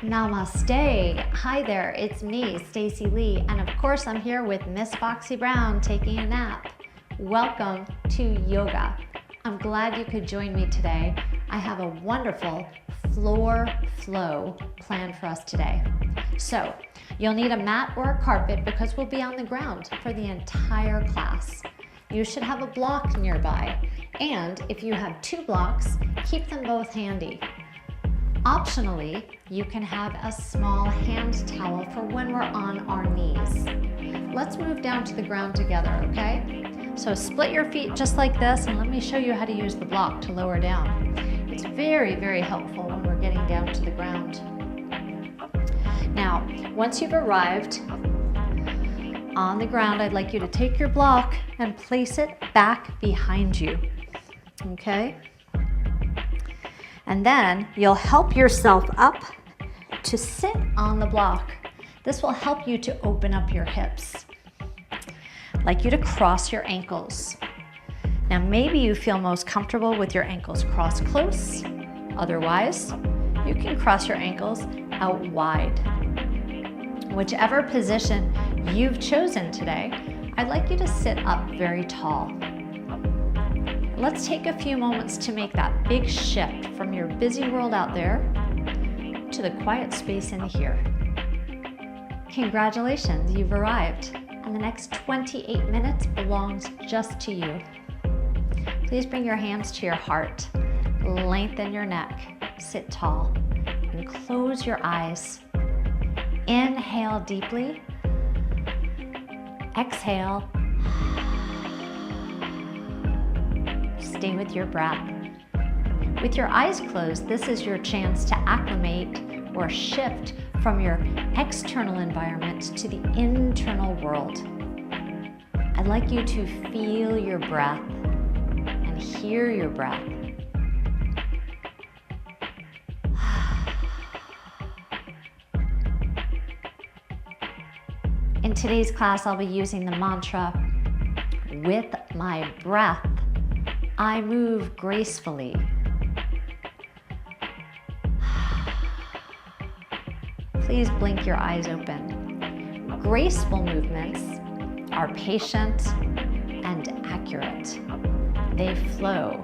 Namaste. Hi there, it's me, Stacey Lei, and of course I'm here with Miss Foxy Brown taking a nap. Welcome to yoga. I'm glad you could join me today. I have a wonderful floor flow planned for us today. So you'll need a mat or a carpet because we'll be on the ground for the entire class. You should have a block nearby, and if you have 2 blocks, keep them both handy. Optionally, you can have a small hand towel for when we're on our knees. Let's move down to the ground together, okay? So split your feet just like this, and let me show you how to use the block to lower down. It's very, very helpful when we're getting down to the ground. Now, once you've arrived on the ground, I'd like you to take your block and place it back behind you, okay? And then you'll help yourself up to sit on the block. This will help you to open up your hips. I'd like you to cross your ankles. Now maybe you feel most comfortable with your ankles crossed close. Otherwise, you can cross your ankles out wide. Whichever position you've chosen today, I'd like you to sit up very tall. Let's take a few moments to make that big shift from your busy world out there to the quiet space in here. Congratulations, you've arrived, and the next 28 minutes belongs just to you. Please bring your hands to your heart, lengthen your neck, sit tall, and close your eyes. Inhale deeply, exhale. Stay with your breath. With your eyes closed, this is your chance to acclimate or shift from your external environment to the internal world. I'd like you to feel your breath and hear your breath. In today's class, I'll be using the mantra, with my breath, I move gracefully. Please blink your eyes open. Graceful movements are patient and accurate. They flow,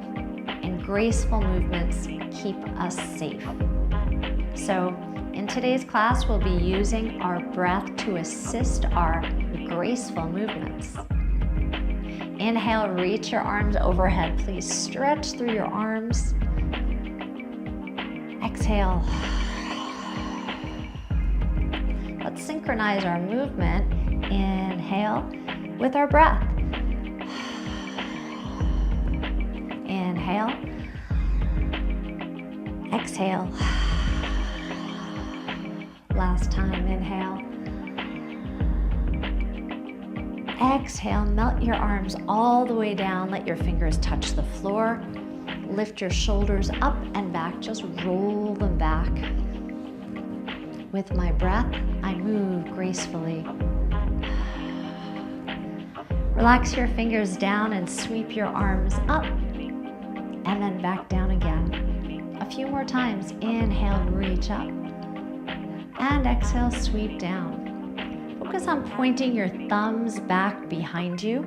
and graceful movements keep us safe. So, in today's class, we'll be using our breath to assist our graceful movements. Inhale, reach your arms overhead. Please stretch through your arms. Exhale. Let's synchronize our movement. Inhale with our breath. Inhale. Exhale. Last time, inhale. Exhale, melt your arms all the way down. Let your fingers touch the floor. Lift your shoulders up and back. Just roll them back. With my breath, I move gracefully. Relax your fingers down and sweep your arms up and then back down again. A few more times. Inhale, reach up. And exhale, sweep down. Focus on pointing your thumbs back behind you.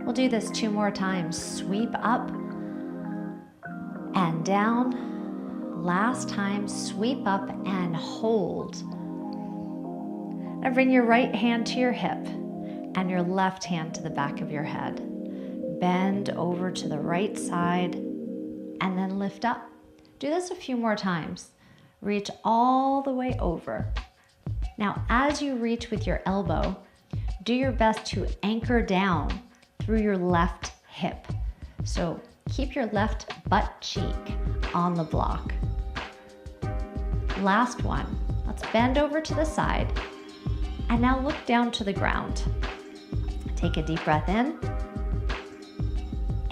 We'll do this 2 more times. Sweep up and down. Last time, sweep up and hold. Now bring your right hand to your hip and your left hand to the back of your head. Bend over to the right side and then lift up. Do this a few more times. Reach all the way over. Now, as you reach with your elbow, do your best to anchor down through your left hip. So keep your left butt cheek on the block. Last one. Let's bend over to the side and now look down to the ground. Take a deep breath in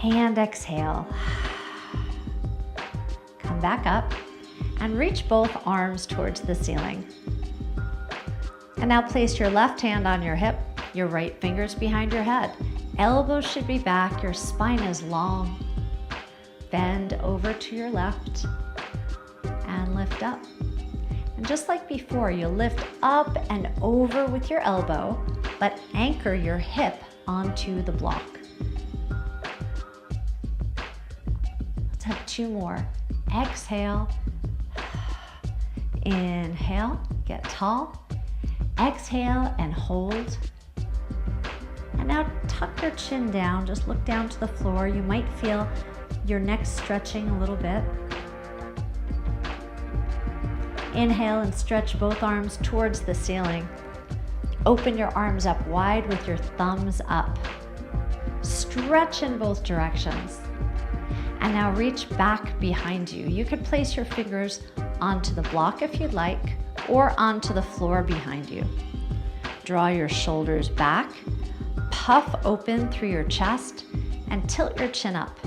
and exhale. Come back up and reach both arms towards the ceiling. And now place your left hand on your hip, your right fingers behind your head. Elbows should be back, your spine is long. Bend over to your left and lift up. And just like before, you lift up and over with your elbow, but anchor your hip onto the block. Let's have 2 more. Exhale. Inhale, get tall. Exhale and hold. And now tuck your chin down, just look down to the floor. You might feel your neck stretching a little bit. Inhale and stretch both arms towards the ceiling. Open your arms up wide with your thumbs up. Stretch in both directions. And now reach back behind you. You could place your fingers onto the block if you'd like, or onto the floor behind you. Draw your shoulders back, puff open through your chest, and tilt your chin up.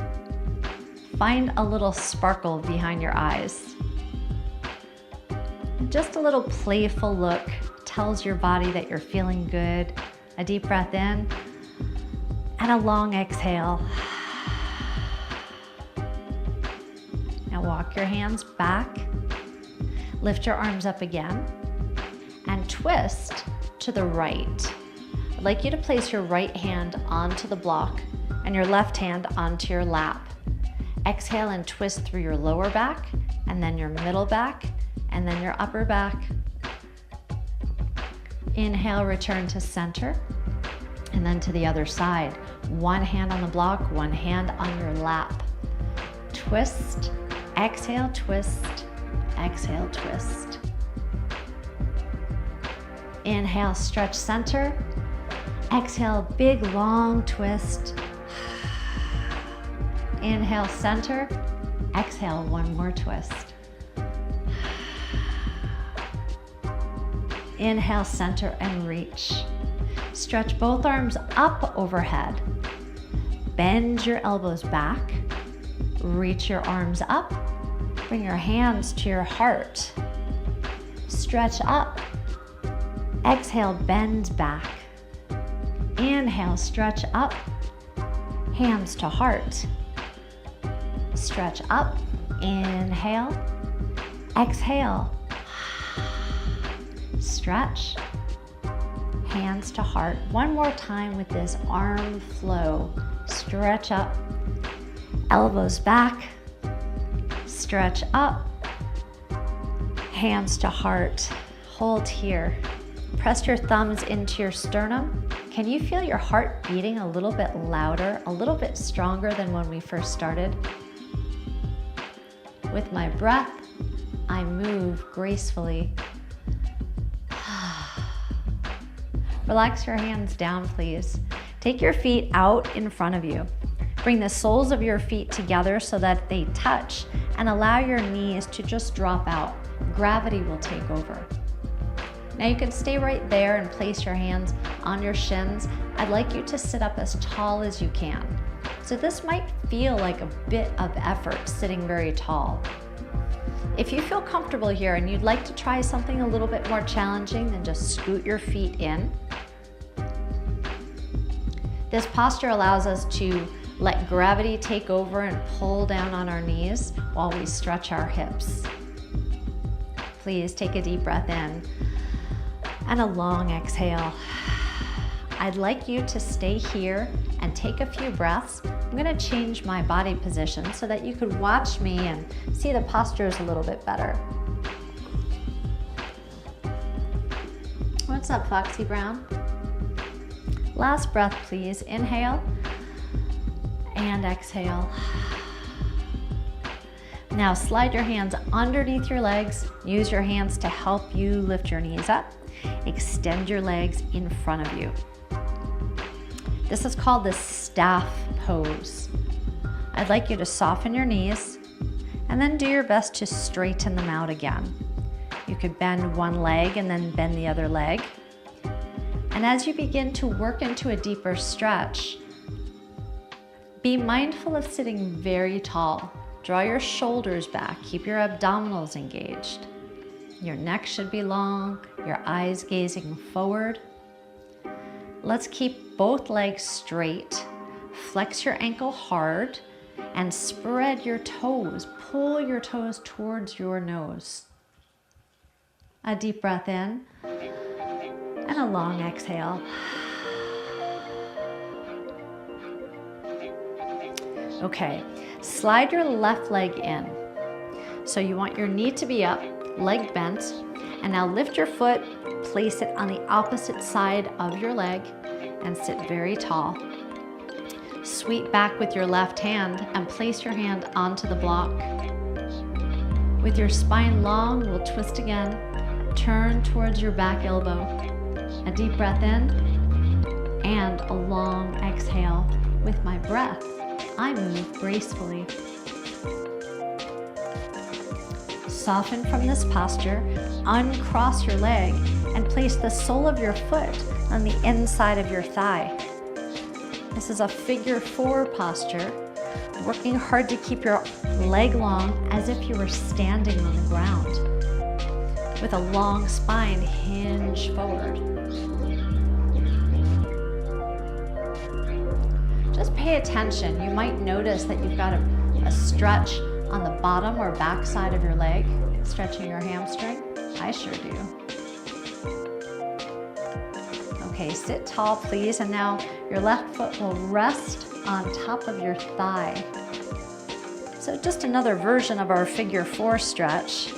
Find a little sparkle behind your eyes. Just a little playful look tells your body that you're feeling good. A deep breath in, and a long exhale. Now walk your hands back, lift your arms up again, and twist to the right. I'd like you to place your right hand onto the block and your left hand onto your lap. Exhale and twist through your lower back, and then your middle back, and then your upper back. Inhale, return to center, and then to the other side. One hand on the block, one hand on your lap. Twist, exhale, twist, exhale, twist. Inhale, stretch center. Exhale, big long twist. Inhale, center. Exhale, one more twist. Inhale, center, and reach. Stretch both arms up overhead. Bend your elbows back. Reach your arms up. Bring your hands to your heart. Stretch up. Exhale, bend back. Inhale, stretch up. Hands to heart. Stretch up. Inhale. Exhale. Stretch. Hands to heart. One more time with this arm flow. Stretch up. Elbows back. Stretch up. Hands to heart. Hold here. Press your thumbs into your sternum. Can you feel your heart beating a little bit louder, a little bit stronger than when we first started? With my breath, I move gracefully. Relax your hands down, please. Take your feet out in front of you. Bring the soles of your feet together so that they touch, and allow your knees to just drop out. Gravity will take over. Now you can stay right there and place your hands on your shins. I'd like you to sit up as tall as you can. So this might feel like a bit of effort sitting very tall. If you feel comfortable here and you'd like to try something a little bit more challenging, then just scoot your feet in. This posture allows us to let gravity take over and pull down on our knees while we stretch our hips. Please take a deep breath in and a long exhale. I'd like you to stay here and take a few breaths. I'm going to change my body position so that you could watch me and see the postures a little bit better. What's up, Foxy Brown? Last breath, please. Inhale and exhale. Now slide your hands underneath your legs. Use your hands to help you lift your knees up. Extend your legs in front of you. This is called the staff pose. I'd like you to soften your knees and then do your best to straighten them out again. You could bend one leg and then bend the other leg. And as you begin to work into a deeper stretch, be mindful of sitting very tall. Draw your shoulders back. Keep your abdominals engaged. Your neck should be long, your eyes gazing forward. Let's keep both legs straight. Flex your ankle hard and spread your toes. Pull your toes towards your nose. A deep breath in and a long exhale. Okay, slide your left leg in. So you want your knee to be up, leg bent, and now lift your foot, place it on the opposite side of your leg, and sit very tall. Sweep back with your left hand and place your hand onto the block. With your spine long, we'll twist again. Turn towards your back elbow. A deep breath in and a long exhale. With my breath, I move gracefully. Soften from this posture, uncross your leg, and place the sole of your foot on the inside of your thigh. This is a figure 4 posture, working hard to keep your leg long as if you were standing on the ground. With a long spine, hinge forward. Just pay attention. You might notice that you've got a stretch on the bottom or back side of your leg, stretching your hamstring. I sure do. Okay, sit tall, please, and now your left foot will rest on top of your thigh. So just another version of our figure 4 stretch.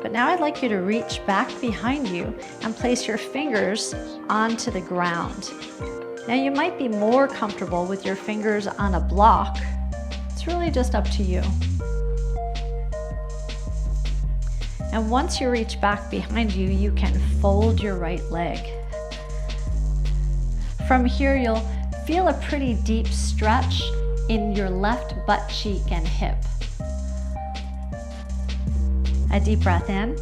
But now I'd like you to reach back behind you and place your fingers onto the ground. Now you might be more comfortable with your fingers on a block. It's really just up to you. And once you reach back behind you, you can fold your right leg. From here, you'll feel a pretty deep stretch in your left butt cheek and hip. A deep breath in.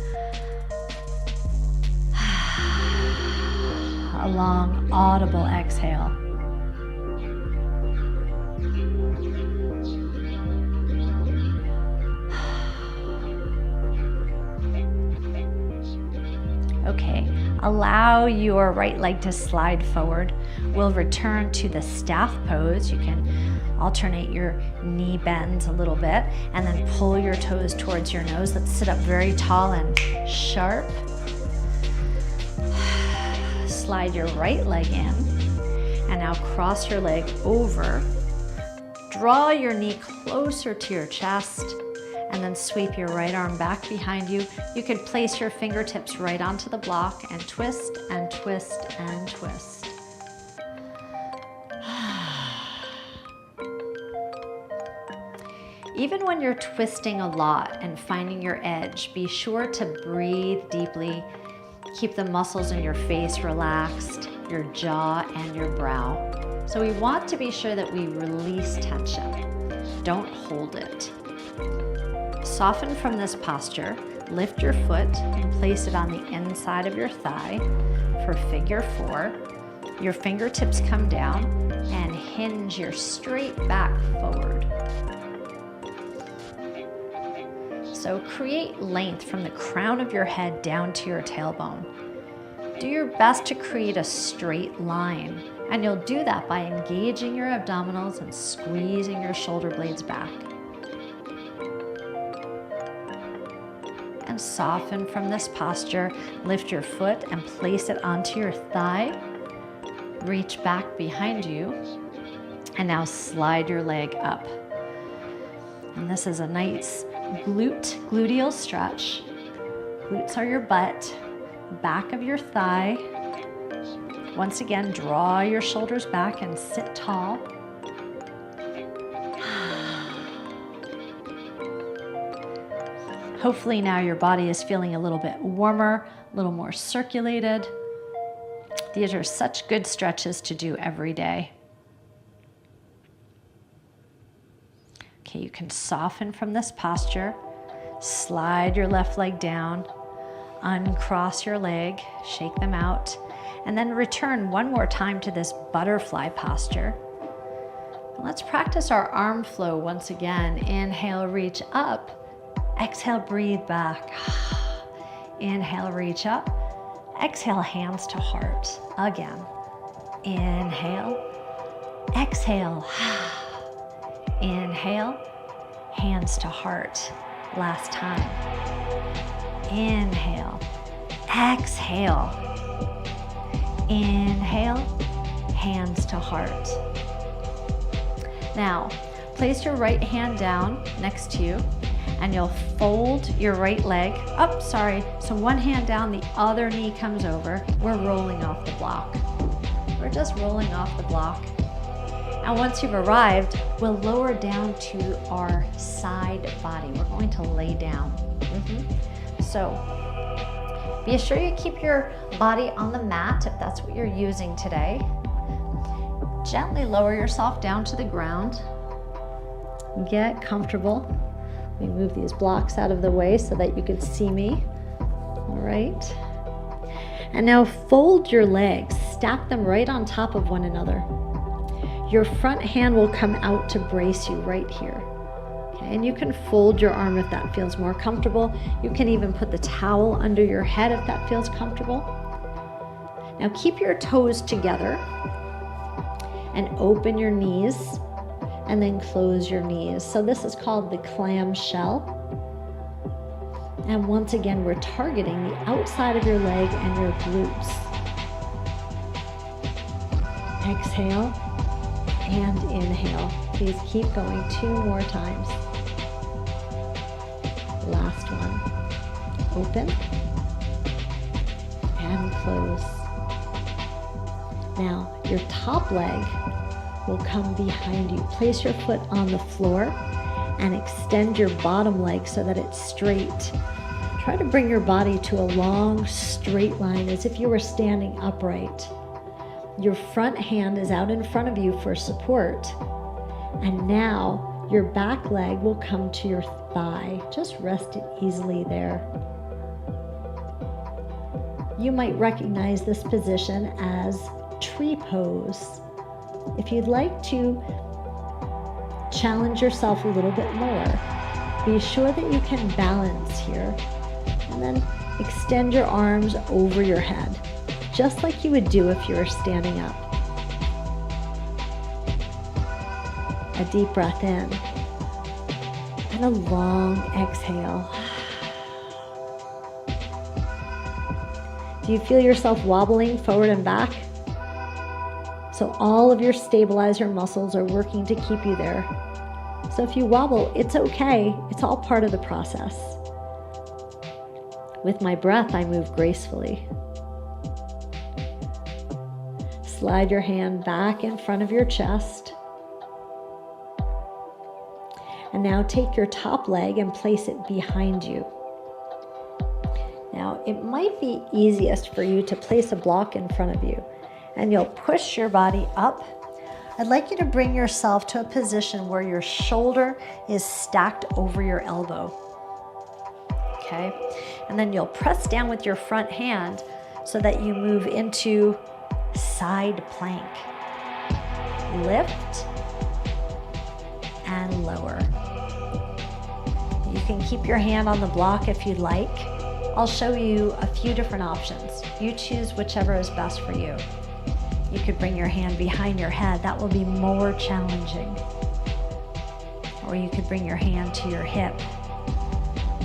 A long, audible exhale. Okay, allow your right leg to slide forward. We'll return to the staff pose. You can alternate your knee bends a little bit and then pull your toes towards your nose. Let's sit up very tall and sharp. Slide your right leg in and now cross your leg over. Draw your knee closer to your chest and then sweep your right arm back behind you. You could place your fingertips right onto the block and twist and twist and twist. Even when you're twisting a lot and finding your edge, be sure to breathe deeply. Keep the muscles in your face relaxed, your jaw and your brow. So we want to be sure that we release tension. Don't hold it. Soften from this posture. Lift your foot and place it on the inside of your thigh for figure 4. Your fingertips come down and hinge your straight back forward. So create length from the crown of your head down to your tailbone. Do your best to create a straight line, and you'll do that by engaging your abdominals and squeezing your shoulder blades back. And soften from this posture. Lift your foot and place it onto your thigh. Reach back behind you, and now slide your leg up. And this is a nice gluteal stretch. Glutes are your butt, back of your thigh. Once again, draw your shoulders back and sit tall. Hopefully now your body is feeling a little bit warmer, a little more circulated. These are such good stretches to do every day. Okay, you can soften from this posture. Slide your left leg down, uncross your leg, shake them out, and then return one more time to this butterfly posture. Let's practice our arm flow once again. Inhale, reach up. Exhale, breathe back. Inhale, reach up. Exhale, hands to heart. Again. Inhale. Exhale. Inhale. Hands to heart. Last time. Inhale. Exhale. Inhale, hands to heart. Now, place your right hand down next to you, and you'll fold your right leg up, so one hand down, the other knee comes over. We're rolling off the block. We're just rolling off the block. And once you've arrived, we'll lower down to our side body. We're going to lay down. So be sure you keep your body on the mat if that's what you're using today. Gently lower yourself down to the ground. Get comfortable. Let me move these blocks out of the way so that you can see me. All right. And now fold your legs, stack them right on top of one another. Your front hand will come out to brace you right here. Okay, and you can fold your arm if that feels more comfortable. You can even put the towel under your head if that feels comfortable. Now keep your toes together and open your knees and then close your knees. So this is called the clamshell. And once again, we're targeting the outside of your leg and your glutes. Exhale and inhale. Please keep going 2 more times. Last one. Open and close. Now, your top leg will come behind you. Place your foot on the floor and extend your bottom leg so that it's straight. Try to bring your body to a long, straight line as if you were standing upright. Your front hand is out in front of you for support. And now your back leg will come to your thigh. Just rest it easily there. You might recognize this position as tree pose. If you'd like to challenge yourself a little bit more, be sure that you can balance here and then extend your arms over your head, just like you would do if you were standing up. A deep breath in and a long exhale. Do you feel yourself wobbling forward and back? So all of your stabilizer muscles are working to keep you there. So if you wobble, it's okay. It's all part of the process. With my breath, I move gracefully. Slide your hand back in front of your chest. And now take your top leg and place it behind you. Now, it might be easiest for you to place a block in front of you, and you'll push your body up. I'd like you to bring yourself to a position where your shoulder is stacked over your elbow. Okay? And then you'll press down with your front hand so that you move into side plank. Lift and lower. You can keep your hand on the block if you'd like. I'll show you a few different options. You choose whichever is best for you. You could bring your hand behind your head. That will be more challenging. Or you could bring your hand to your hip.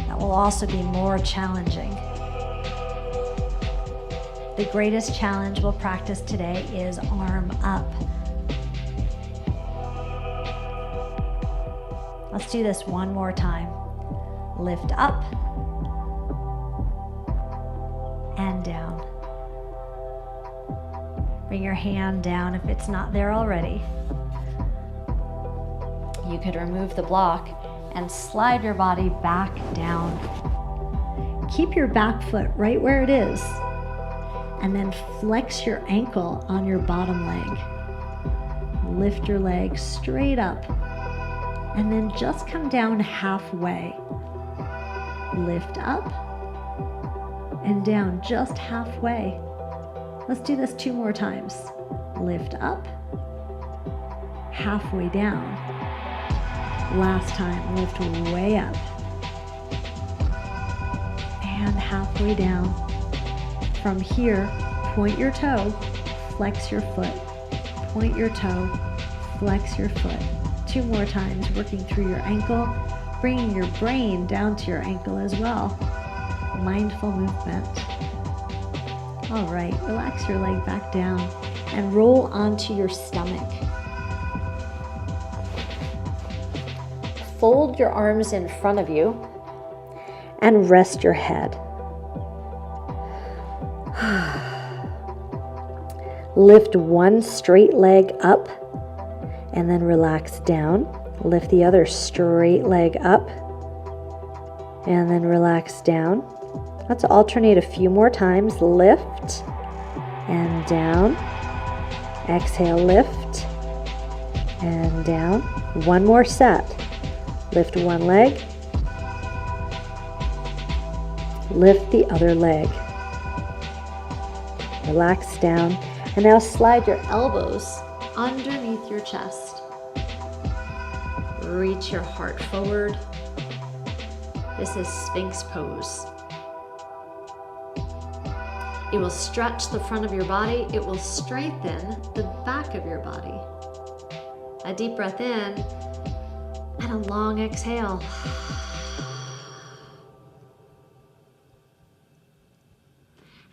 That will also be more challenging. The greatest challenge we'll practice today is arm up. Let's do this one more time. Lift up and down. Bring your hand down if it's not there already. You could remove the block and slide your body back down. Keep your back foot right where it is, and then flex your ankle on your bottom leg. Lift your leg straight up, and then just come down halfway. Lift up and down just halfway. Let's do this 2 more times. Lift up, halfway down. Last time, lift way up and halfway down. From here, point your toe, flex your foot. Point your toe, flex your foot. 2 more times, working through your ankle, bringing your brain down to your ankle as well. Mindful movement. All right, relax your leg back down and roll onto your stomach. Fold your arms in front of you and rest your head. Lift one straight leg up and then relax down. Lift the other straight leg up and then relax down. Let's alternate a few more times. Lift and down. Exhale, lift and down. One more set. Lift one leg. Lift the other leg. Relax down. And now slide your elbows underneath your chest. Reach your heart forward. This is Sphinx pose. It will stretch the front of your body. It will strengthen the back of your body. A deep breath in and a long exhale.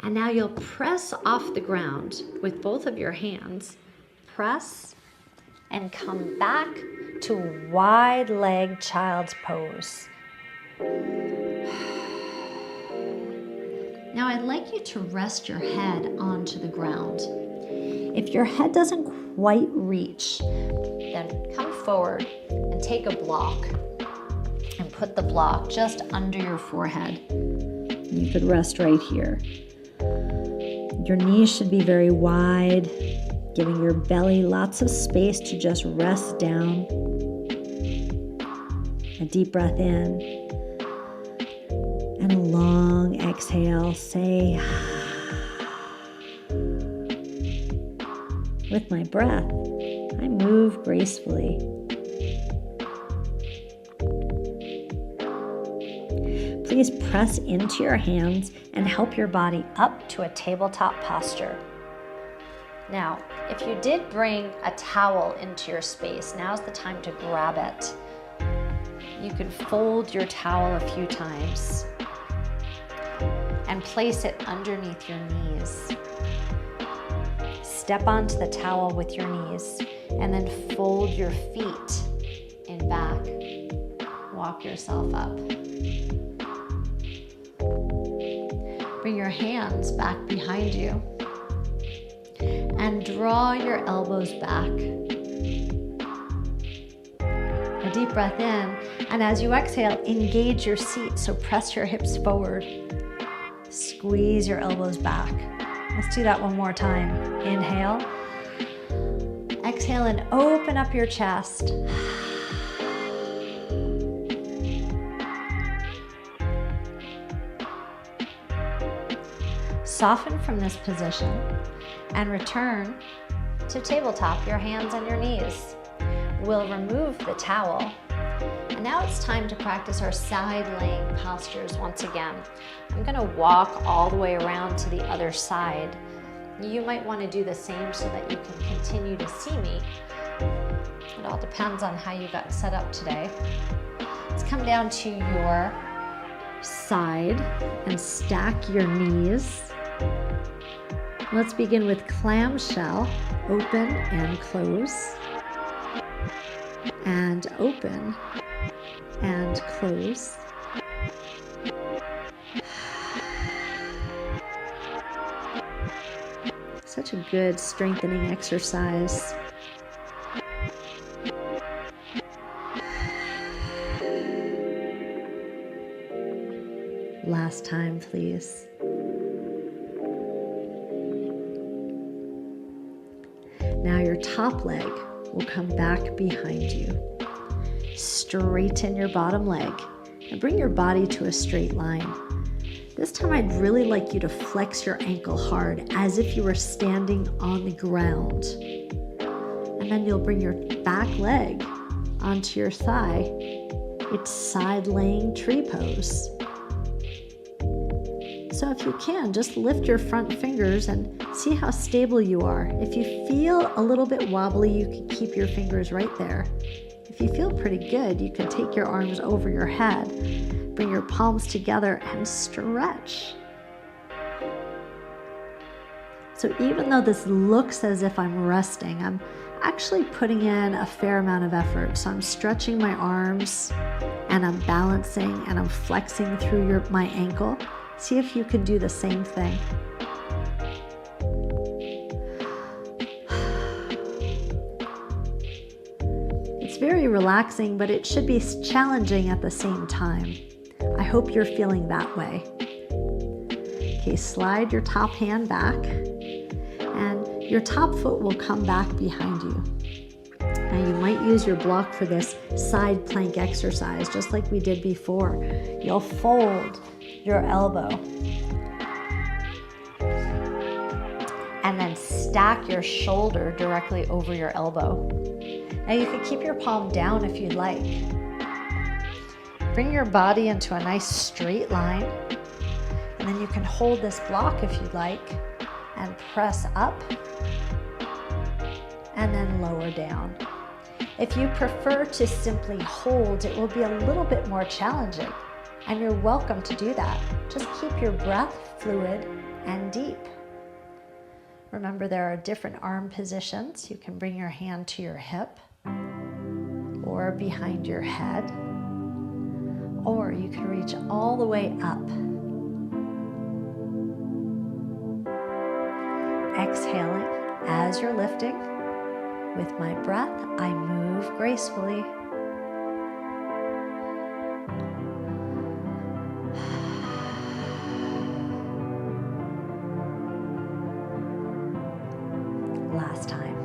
And now you'll press off the ground with both of your hands. Press and come back to wide leg child's pose. Now I'd like you to rest your head onto the ground. If your head doesn't quite reach, then come forward and take a block and put the block just under your forehead. You could rest right here. Your knees should be very wide, giving your belly lots of space to just rest down. A deep breath in and a long exhale. Say, with my breath, I move gracefully. Please press into your hands and help your body up to a tabletop posture. Now, if you did bring a towel into your space, now's the time to grab it. You can fold your towel a few times and place it underneath your knees. Step onto the towel with your knees and then fold your feet in back. Walk yourself up. Bring your hands back behind you and draw your elbows back. A deep breath in, and as you exhale, engage your seat, so press your hips forward. Squeeze your elbows back. Let's do that one more time. Inhale. Exhale and open up your chest. Soften from this position and return to tabletop, your hands on your knees. We'll remove the towel. And now it's time to practice our side laying postures once again. I'm gonna walk all the way around to the other side. You might want to do the same so that you can continue to see me. It all depends on how you got set up today. Let's come down to your side and stack your knees. Let's begin with clamshell, open and close, and open and close. Such a good strengthening exercise. Last time, please. Now your top leg will come back behind you. Straighten your bottom leg and bring your body to a straight line. This time I'd really like you to flex your ankle hard as if you were standing on the ground. And then you'll bring your back leg onto your thigh. It's side laying tree pose. So if you can, just lift your front fingers and see how stable you are. If you feel a little bit wobbly, you can keep your fingers right there. If you feel pretty good, you can take your arms over your head, bring your palms together and stretch. So even though this looks as if I'm resting, I'm actually putting in a fair amount of effort. So I'm stretching my arms and I'm balancing and I'm flexing through my ankle. See if you can do the same thing. It's very relaxing, but it should be challenging at the same time. I hope you're feeling that way. Okay, slide your top hand back and your top foot will come back behind you. Now you might use your block for this side plank exercise, just like we did before. You'll fold your elbow and then stack your shoulder directly over your elbow. Now you can keep your palm down if you'd like. Bring your body into a nice straight line, and then you can hold this block if you'd like and press up and then lower down. If you prefer to simply hold, it will be a little bit more challenging, and you're welcome to do that. Just keep your breath fluid and deep. Remember, there are different arm positions. You can bring your hand to your hip or behind your head, or you can reach all the way up. Exhaling as you're lifting. With my breath, I move gracefully. Last time.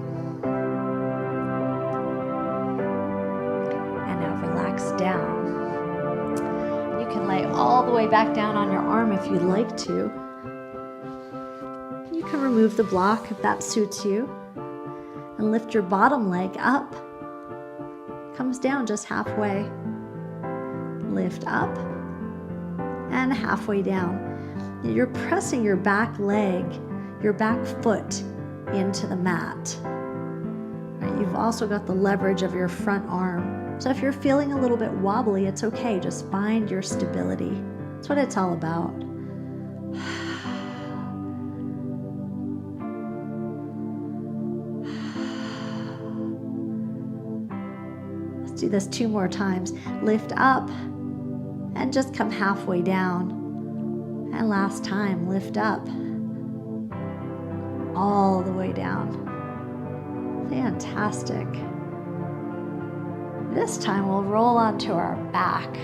And now relax down. You can lay all the way back down on your arm if you'd like to. You can remove the block if that suits you. And lift your bottom leg up. Comes down just halfway. Lift up and halfway down. You're pressing your back leg, your back foot into the mat. Right, you've also got the leverage of your front arm. So if you're feeling a little bit wobbly, it's okay. Just find your stability. That's what it's all about. Do this 2 more times. Lift up and just come halfway down. And last time, lift up all the way down. Fantastic. This time we'll roll onto our back.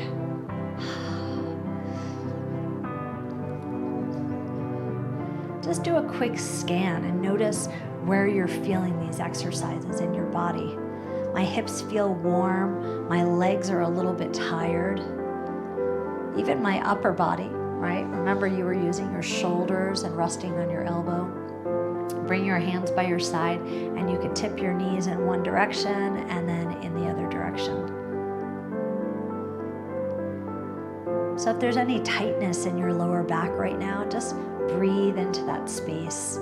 Just do a quick scan and notice where you're feeling these exercises in your body. My hips feel warm, my legs are a little bit tired. Even my upper body, right? Remember, you were using your shoulders and resting on your elbow. Bring your hands by your side and you can tip your knees in one direction and then in the other direction. So if there's any tightness in your lower back right now, just breathe into that space.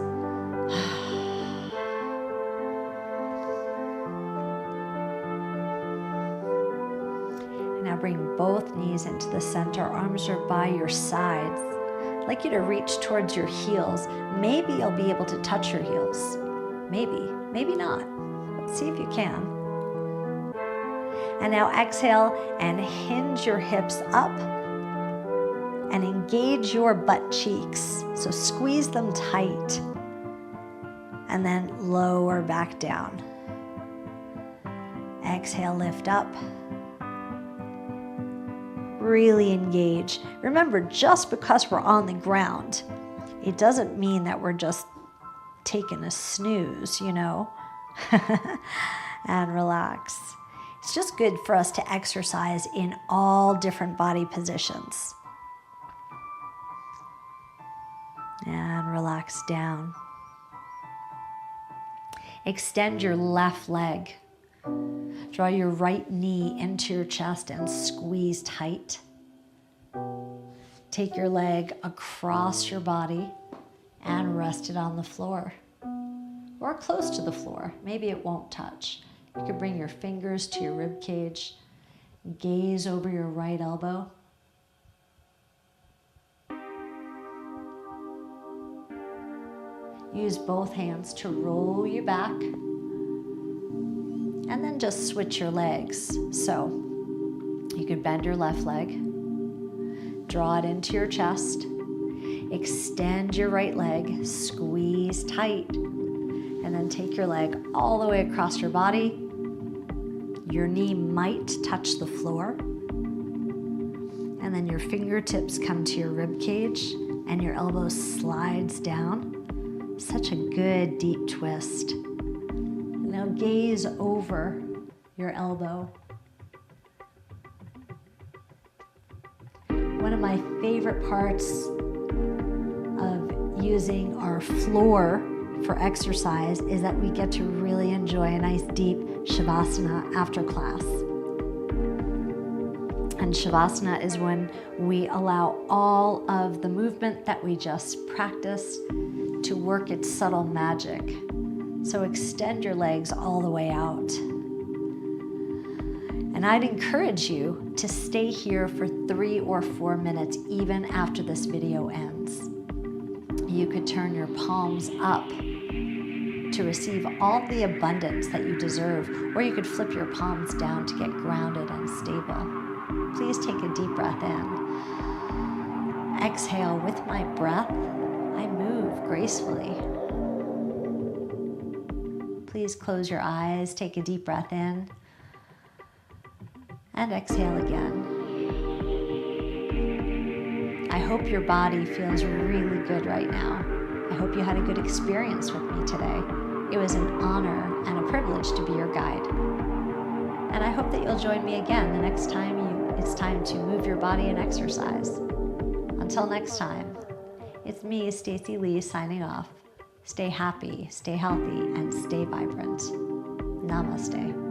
Bring both knees into the center, arms are by your sides. I'd like you to reach towards your heels. Maybe you'll be able to touch your heels. Maybe not. Let's see if you can. And now exhale and hinge your hips up and engage your butt cheeks. So squeeze them tight and then lower back down. Exhale, lift up. Really engage. Remember, just because we're on the ground, it doesn't mean that we're just taking a snooze, you know, and relax. It's just good for us to exercise in all different body positions. And relax down. Extend your left leg. Draw your right knee into your chest and squeeze tight. Take your leg across your body and rest it on the floor or close to the floor. Maybe it won't touch. You can bring your fingers to your rib cage, gaze over your right elbow. Use both hands to roll you back. And then just switch your legs. So you could bend your left leg, draw it into your chest, extend your right leg, squeeze tight, and then take your leg all the way across your body. Your knee might touch the floor, and then your fingertips come to your rib cage and your elbow slides down. Such a good deep twist. Now gaze over your elbow. One of my favorite parts of using our floor for exercise is that we get to really enjoy a nice deep Shavasana after class. And Shavasana is when we allow all of the movement that we just practiced to work its subtle magic. So extend your legs all the way out. And I'd encourage you to stay here for 3 or 4 minutes even after this video ends. You could turn your palms up to receive all the abundance that you deserve, or you could flip your palms down to get grounded and stable. Please take a deep breath in. Exhale. With my breath, I move gracefully. Please close your eyes, take a deep breath in, and exhale again. I hope your body feels really good right now. I hope you had a good experience with me today. It was an honor and a privilege to be your guide. And I hope that you'll join me again the next time it's time to move your body and exercise. Until next time, it's me, Stacey Lei, signing off. Stay happy, stay healthy, and stay vibrant. Namaste.